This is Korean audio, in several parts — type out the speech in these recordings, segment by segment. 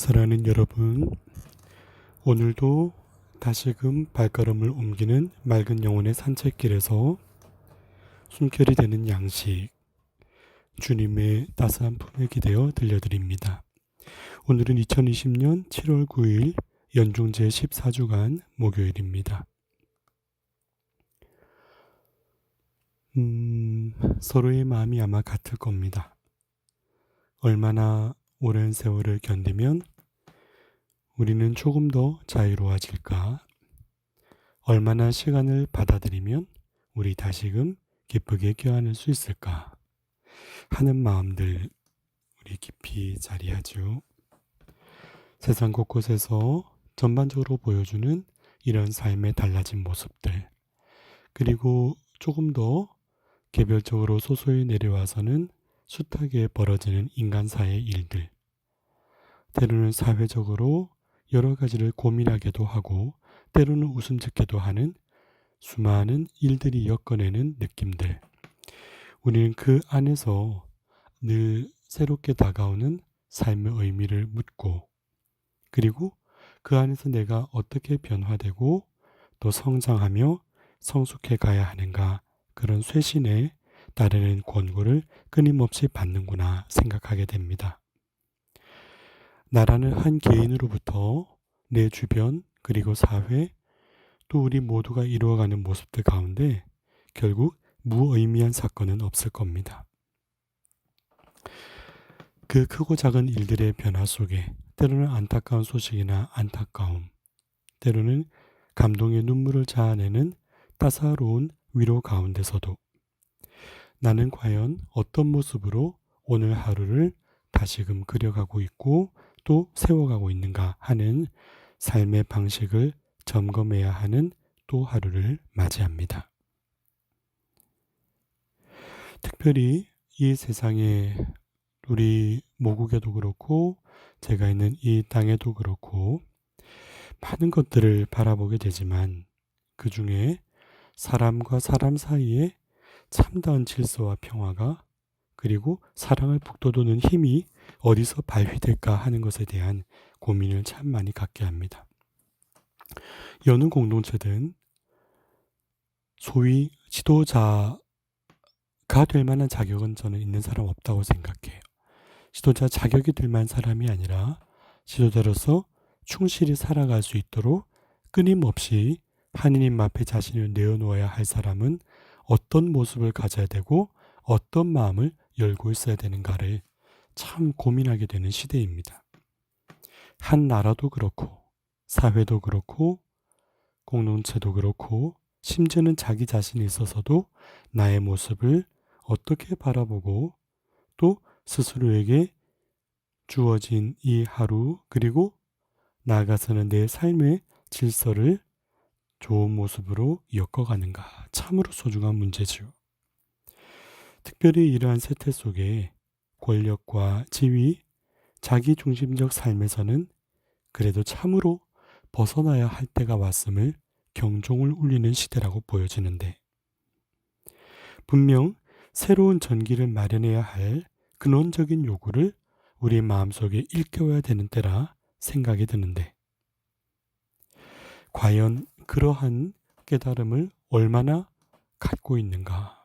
사랑하는 여러분, 오늘도 다시금 발걸음을 옮기는 맑은 영혼의 산책길에서 숨결이 되는 양식, 주님의 따스한 품에 기대어 들려드립니다. 오늘은 2020년 7월 9일 연중제 14주간 목요일입니다. 서로의 마음이 아마 같을 겁니다. 얼마나 오랜 세월을 견디면 우리는 조금 더 자유로워질까? 얼마나 시간을 받아들이면 우리 다시금 기쁘게 껴안을 수 있을까 하는 마음들 우리 깊이 자리하죠. 세상 곳곳에서 전반적으로 보여주는 이런 삶의 달라진 모습들, 그리고 조금 더 개별적으로 소소히 내려와서는 숱하게 벌어지는 인간사의 일들, 때로는 사회적으로 여러 가지를 고민하게도 하고 때로는 웃음 짓게도 하는 수많은 일들이 엮어내는 느낌들, 우리는 그 안에서 늘 새롭게 다가오는 삶의 의미를 묻고, 그리고 그 안에서 내가 어떻게 변화되고 또 성장하며 성숙해 가야 하는가, 그런 쇄신에 따르는 권고를 끊임없이 받는구나 생각하게 됩니다. 나라는 한 개인으로부터 내 주변, 그리고 사회, 또 우리 모두가 이루어가는 모습들 가운데 결국 무의미한 사건은 없을 겁니다. 그 크고 작은 일들의 변화 속에 때로는 안타까운 소식이나 안타까움, 때로는 감동의 눈물을 자아내는 따사로운 위로 가운데서도 나는 과연 어떤 모습으로 오늘 하루를 다시금 그려가고 있고 또 세워가고 있는가 하는 삶의 방식을 점검해야 하는 또 하루를 맞이합니다. 특별히 이 세상에 우리 모국에도 그렇고 제가 있는 이 땅에도 그렇고 많은 것들을 바라보게 되지만, 그 중에 사람과 사람 사이에 참다운 질서와 평화가, 그리고 사랑을 북돋우는 힘이 어디서 발휘될까 하는 것에 대한 고민을 참 많이 갖게 합니다. 여느 공동체든 소위 지도자가 될 만한 자격은 저는 있는 사람 없다고 생각해요. 지도자 자격이 될 만한 사람이 아니라 지도자로서 충실히 살아갈 수 있도록 끊임없이 하느님 앞에 자신을 내어놓아야 할 사람은 어떤 모습을 가져야 되고 어떤 마음을 열고 있어야 되는가를 참 고민하게 되는 시대입니다. 한 나라도 그렇고 사회도 그렇고 공동체도 그렇고 심지어는 자기 자신에 있어서도 나의 모습을 어떻게 바라보고 또 스스로에게 주어진 이 하루, 그리고 나아가서는 내 삶의 질서를 좋은 모습으로 엮어가는가, 참으로 소중한 문제죠. 특별히 이러한 세태 속에 권력과 지위, 자기중심적 삶에서는 그래도 참으로 벗어나야 할 때가 왔음을 경종을 울리는 시대라고 보여지는데, 분명 새로운 전기를 마련해야 할 근원적인 요구를 우리 마음속에 일깨워야 되는 때라 생각이 드는데, 과연 그러한 깨달음을 얼마나 갖고 있는가.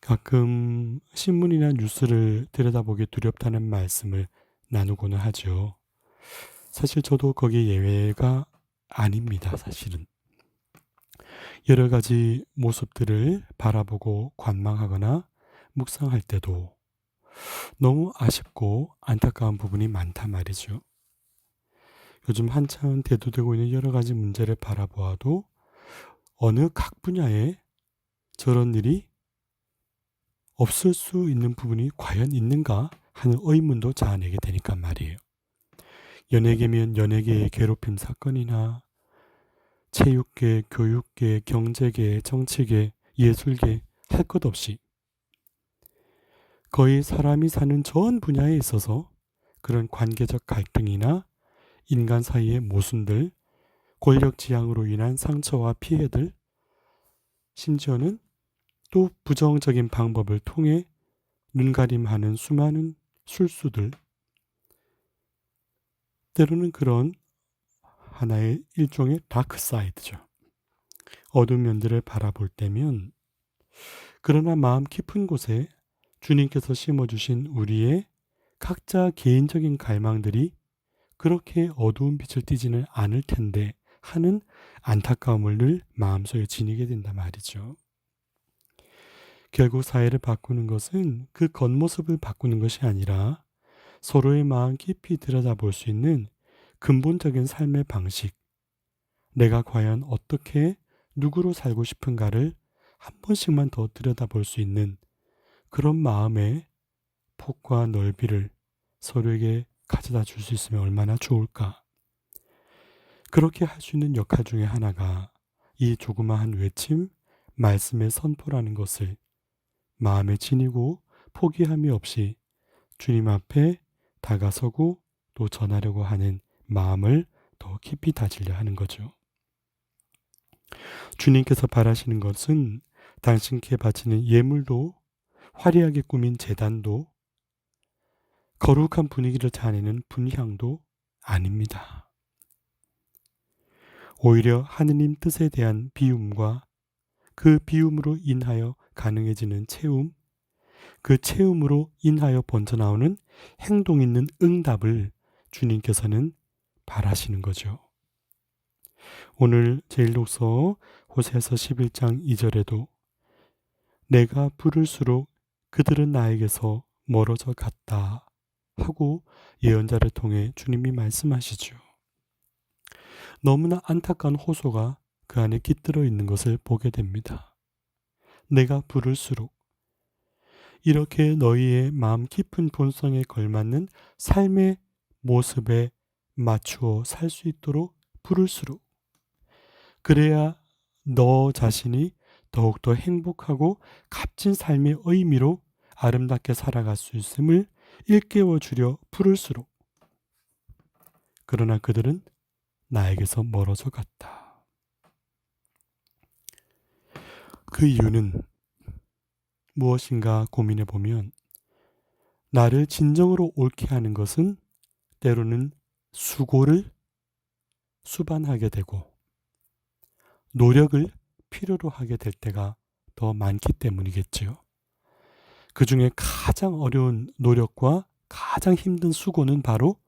가끔 신문이나 뉴스를 들여다보기 두렵다는 말씀을 나누고는 하죠. 사실 저도 거기에 예외가 아닙니다. 사실은 여러 가지 모습들을 바라보고 관망하거나 묵상할 때도 너무 아쉽고 안타까운 부분이 많단 말이죠. 요즘 한창 대두되고 있는 여러 가지 문제를 바라보아도 어느 각 분야에 저런 일이 없을 수 있는 부분이 과연 있는가 하는 의문도 자아내게 되니까 말이에요. 연예계면 연예계의 괴롭힘 사건이나 체육계, 교육계, 경제계, 정치계, 예술계 할 것 없이 거의 사람이 사는 전 분야에 있어서 그런 관계적 갈등이나 인간 사이의 모순들, 권력 지향으로 인한 상처와 피해들, 심지어는 또 부정적인 방법을 통해 눈가림하는 수많은 술수들, 때로는 그런 하나의 일종의 다크 사이드죠. 어두운 면들을 바라볼 때면, 그러나 마음 깊은 곳에 주님께서 심어주신 우리의 각자 개인적인 갈망들이 그렇게 어두운 빛을 띠지는 않을 텐데 하는 안타까움을 늘 마음속에 지니게 된단 말이죠. 결국 사회를 바꾸는 것은 그 겉모습을 바꾸는 것이 아니라 서로의 마음 깊이 들여다볼 수 있는 근본적인 삶의 방식, 내가 과연 어떻게 누구로 살고 싶은가를 한 번씩만 더 들여다볼 수 있는 그런 마음의 폭과 넓이를 서로에게 가져다 줄 수 있으면 얼마나 좋을까. 그렇게 할 수 있는 역할 중에 하나가 이 조그마한 외침, 말씀의 선포라는 것을 마음에 지니고 포기함이 없이 주님 앞에 다가서고 또 전하려고 하는 마음을 더 깊이 다지려 하는 거죠. 주님께서 바라시는 것은 당신께 바치는 예물도, 화려하게 꾸민 제단도, 거룩한 분위기를 자아내는 분향도 아닙니다. 오히려 하느님 뜻에 대한 비움과 그 비움으로 인하여 가능해지는 체움, 그 체움으로 인하여 번져나오는 행동 있는 응답을 주님께서는 바라시는 거죠. 오늘 제1독서 호세아서 11장 2절에도 내가 부를수록 그들은 나에게서 멀어져 갔다 하고 예언자를 통해 주님이 말씀하시죠. 너무나 안타까운 호소가 그 안에 깃들어 있는 것을 보게 됩니다. 내가 부를수록 이렇게 너희의 마음 깊은 본성에 걸맞는 삶의 모습에 맞추어 살 수 있도록 부를수록, 그래야 너 자신이 더욱더 행복하고 값진 삶의 의미로 아름답게 살아갈 수 있음을 일깨워 주려 부를수록, 그러나 그들은 나에게서 멀어져 갔다. 그 이유는 무엇인가 고민해 보면, 나를 진정으로 옳게 하는 것은 때로는 수고를 수반하게 되고 노력을 필요로 하게 될 때가 더 많기 때문이겠지요. 그 중에 가장 어려운 노력과 가장 힘든 수고는 바로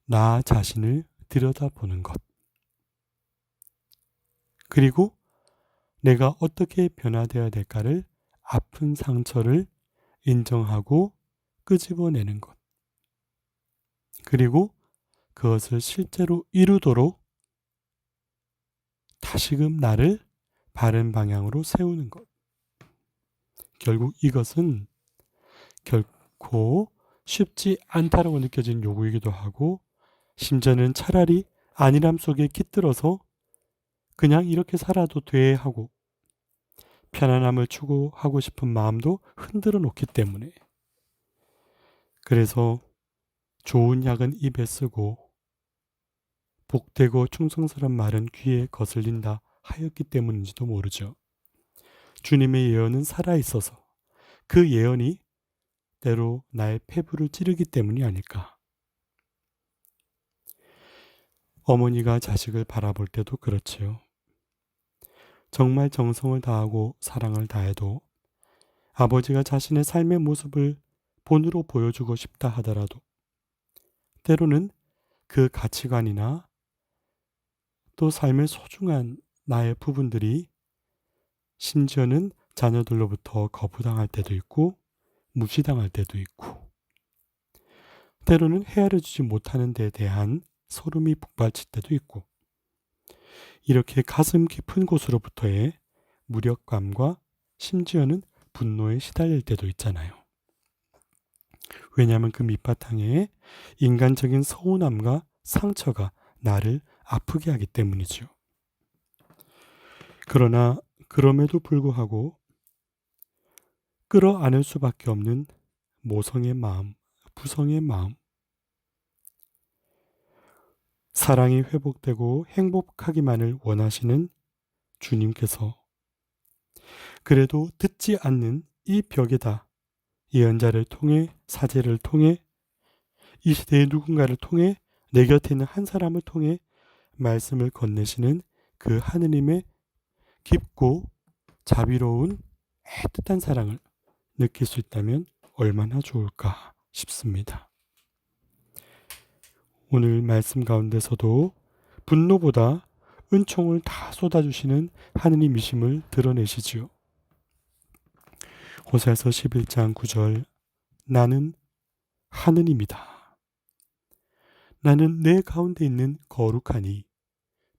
나 자신을 들여다보는 것, 그리고 내가 어떻게 변화되어야 될까를, 아픈 상처를 인정하고 끄집어내는 것, 그리고 그것을 실제로 이루도록 다시금 나를 바른 방향으로 세우는 것. 결국 이것은 결코 쉽지 않다라고 느껴진 요구이기도 하고, 심지어는 차라리 안일함 속에 깃들어서 그냥 이렇게 살아도 돼 하고 편안함을 추구하고 싶은 마음도 흔들어 놓기 때문에, 그래서 좋은 약은 입에 쓰고 복되고 충성스러운 말은 귀에 거슬린다 하였기 때문인지도 모르죠. 주님의 예언은 살아있어서 그 예언이 때로 나의 폐부를 찌르기 때문이 아닐까. 어머니가 자식을 바라볼 때도 그렇지요. 정말 정성을 다하고 사랑을 다해도 아버지가 자신의 삶의 모습을 본으로 보여주고 싶다 하더라도 때로는 그 가치관이나 또 삶의 소중한 나의 부분들이 심지어는 자녀들로부터 거부당할 때도 있고 무시당할 때도 있고, 때로는 헤아려주지 못하는 데 대한 소름이 북받칠 때도 있고, 이렇게 가슴 깊은 곳으로부터의 무력감과 심지어는 분노에 시달릴 때도 있잖아요. 왜냐하면 그 밑바탕에 인간적인 서운함과 상처가 나를 아프게 하기 때문이죠. 그러나 그럼에도 불구하고 끌어안을 수밖에 없는 모성의 마음, 부성의 마음, 사랑이 회복되고 행복하기만을 원하시는 주님께서 그래도 듣지 않는 이 벽에다 예언자를 통해, 사제를 통해 이 시대의 누군가를 통해 내 곁에 있는 한 사람을 통해 말씀을 건네시는 그 하느님의 깊고 자비로운 애틋한 사랑을 느낄 수 있다면 얼마나 좋을까 싶습니다. 오늘 말씀 가운데서도 분노보다 은총을 다 쏟아주시는 하느님이심을 드러내시지요. 호세아서 11장 9절 나는 하느님이다. 나는 내 가운데 있는 거룩하니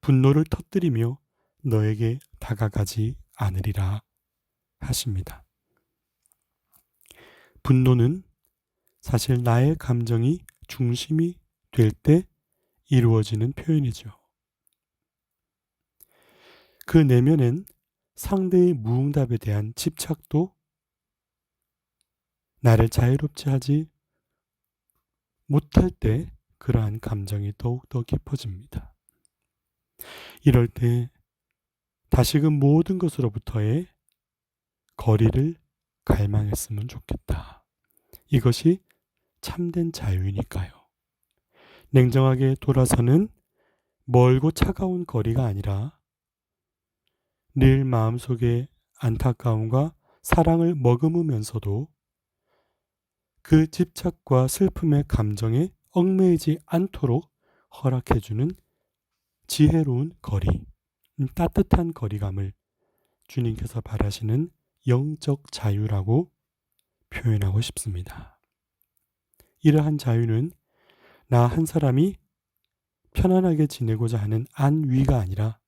분노를 터뜨리며 너에게 다가가지 않으리라 하십니다. 분노는 사실 나의 감정이 중심이 될 때 이루어지는 표현이죠. 그 내면엔 상대의 무응답에 대한 집착도 나를 자유롭지 하지 못할 때 그러한 감정이 더욱더 깊어집니다. 이럴 때 다시금 모든 것으로부터의 거리를 갈망했으면 좋겠다. 이것이 참된 자유이니까요. 냉정하게 돌아서는 멀고 차가운 거리가 아니라 늘 마음속에 안타까움과 사랑을 머금으면서도 그 집착과 슬픔의 감정에 얽매이지 않도록 허락해주는 지혜로운 거리, 따뜻한 거리감을 주님께서 바라시는 영적 자유라고 표현하고 싶습니다. 이러한 자유는 나 한 사람이 편안하게 지내고자 하는 안위가 아니라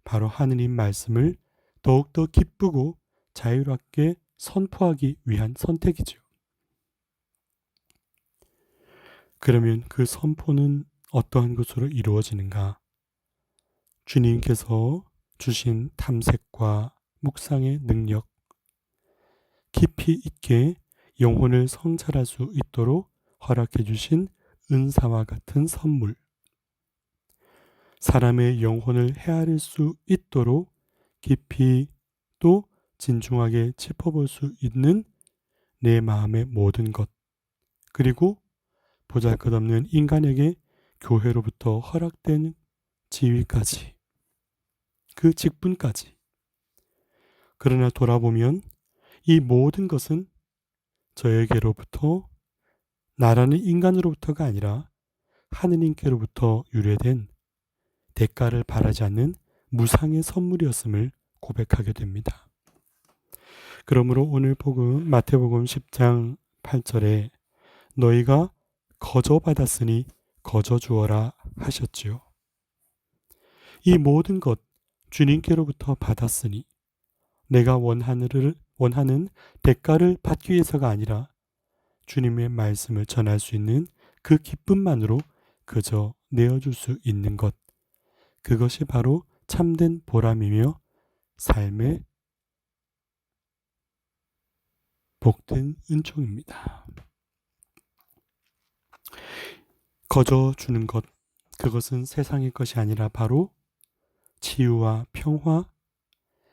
바로 하느님 말씀을 더욱더 기쁘고 자유롭게 선포하기 위한 선택이죠. 그러면 그 선포는 어떠한 것으로 이루어지는가? 주님께서 주신 탐색과 묵상의 능력, 깊이 있게 영혼을 성찰할 수 있도록 허락해 주신 은사와 같은 선물, 사람의 영혼을 헤아릴 수 있도록 깊이 또 진중하게 짚어볼 수 있는 내 마음의 모든 것, 그리고 보잘것없는 인간에게 교회로부터 허락된 지위까지, 그 직분까지. 그러나 돌아보면 이 모든 것은 저에게로부터, 나라는 인간으로부터가 아니라 하느님께로부터 유래된 대가를 바라지 않는 무상의 선물이었음을 고백하게 됩니다. 그러므로 오늘 복음 마태복음 10장 8절에 너희가 거저 받았으니 거저 주어라 하셨지요. 이 모든 것 주님께로부터 받았으니 내가 원하는 대가를 받기 위해서가 아니라 주님의 말씀을 전할 수 있는 그 기쁨만으로 그저 내어줄 수 있는 것, 그것이 바로 참된 보람이며 삶의 복된 은총입니다. 거저 주는 것, 그것은 세상의 것이 아니라 바로 치유와 평화,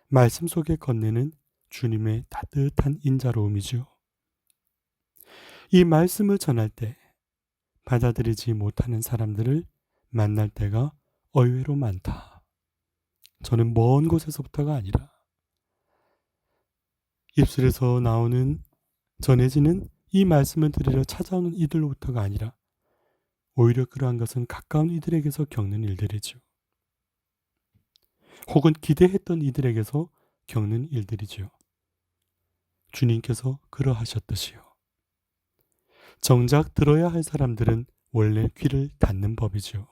말씀 속에 건네는 주님의 따뜻한 인자로움이죠. 이 말씀을 전할 때 받아들이지 못하는 사람들을 만날 때가 의외로 많다. 저는 먼 곳에서부터가 아니라 입술에서 나오는, 전해지는 이 말씀을 들으려 찾아오는 이들로부터가 아니라 오히려 그러한 것은 가까운 이들에게서 겪는 일들이죠. 혹은 기대했던 이들에게서 겪는 일들이죠. 주님께서 그러하셨듯이요. 정작 들어야 할 사람들은 원래 귀를 닫는 법이죠.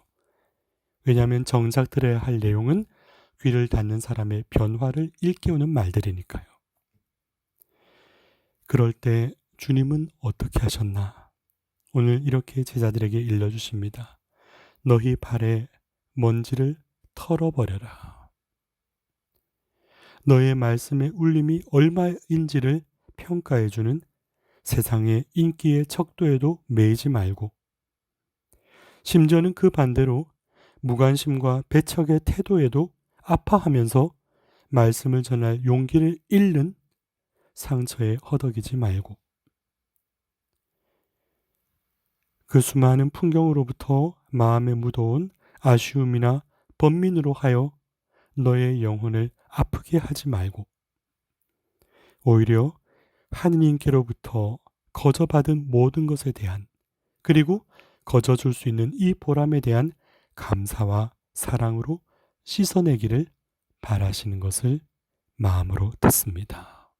왜냐하면 정작 들어야 할 내용은 귀를 닫는 사람의 변화를 일깨우는 말들이니까요. 그럴 때 주님은 어떻게 하셨나? 오늘 이렇게 제자들에게 일러주십니다. 너희 발에 먼지를 털어버려라. 너의 말씀의 울림이 얼마인지를 평가해주는 세상의 인기의 척도에도 매이지 말고, 심지어는 그 반대로 무관심과 배척의 태도에도 아파하면서 말씀을 전할 용기를 잃는 상처에 허덕이지 말고, 그 수많은 풍경으로부터 마음에 묻어온 아쉬움이나 번민으로 하여 너의 영혼을 아프게 하지 말고 오히려 하느님께로부터 거저받은 모든 것에 대한 그리고 거저줄 수 있는 이 보람에 대한 감사와 사랑으로 씻어내기를 바라시는 것을 마음으로 듣습니다.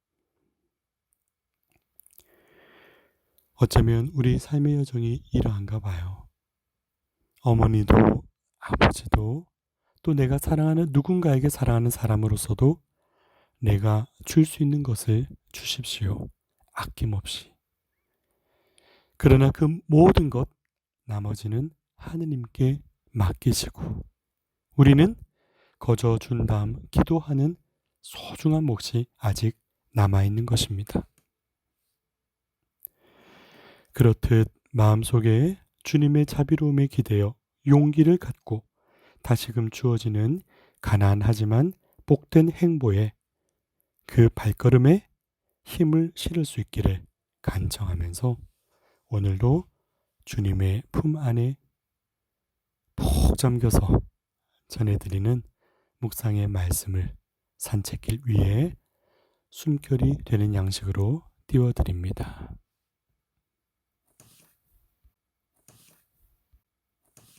어쩌면 우리 삶의 여정이 이러한가 봐요. 어머니도 아버지도 또 내가 사랑하는 누군가에게 사랑하는 사람으로서도 내가 줄 수 있는 것을 주십시오. 아낌없이. 그러나 그 모든 것 나머지는 하느님께 맡기시고 우리는 거저 준 다음 기도하는 소중한 몫이 아직 남아있는 것입니다. 그렇듯 마음속에 주님의 자비로움에 기대어 용기를 갖고 다시금 주어지는 가난하지만 복된 행보에 그 발걸음에 힘을 실을 수 있기를 간청하면서 오늘도 주님의 품 안에 푹 잠겨서 전해드리는 묵상의 말씀을 산책길 위에 숨결이 되는 양식으로 띄워드립니다.